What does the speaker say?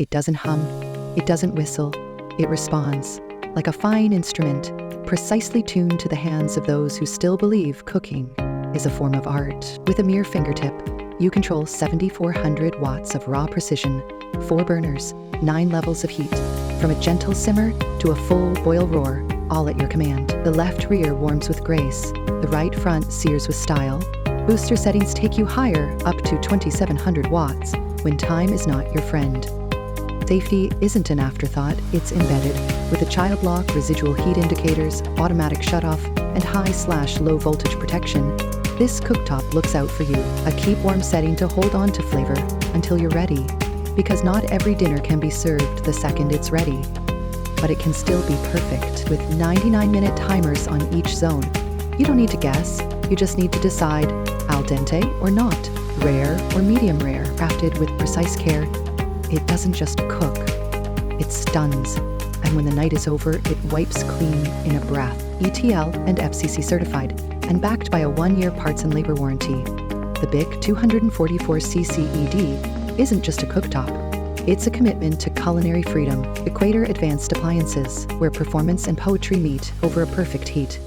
It doesn't hum, it doesn't whistle, it responds, like a fine instrument, precisely tuned to the hands of those who still believe cooking is a form of art. With a mere fingertip, you control 7,400 watts of raw precision, 4 burners, 9 levels of heat, from a gentle simmer to a full boil roar, all at your command. The left rear warms with grace, the right front sears with style. Booster settings take you higher, up to 2,700 watts, when time is not your friend. Safety isn't an afterthought, it's embedded, with a child lock, residual heat indicators, automatic shutoff, and high/low voltage protection. This cooktop looks out for you, a keep warm setting to hold on to flavor until you're ready. Because not every dinner can be served the second it's ready, but it can still be perfect with 99-minute timers on each zone. You don't need to guess, you just need to decide al dente or not, rare or medium rare. Crafted with precise care, it doesn't just cook, it stuns. And when the night is over, it wipes clean in a breath. ETL and FCC certified, and backed by a 1-year parts and labor warranty. The BIC 244cc ED isn't just a cooktop, it's a commitment to culinary freedom. Equator Advanced Appliances, where performance and poetry meet over a perfect heat.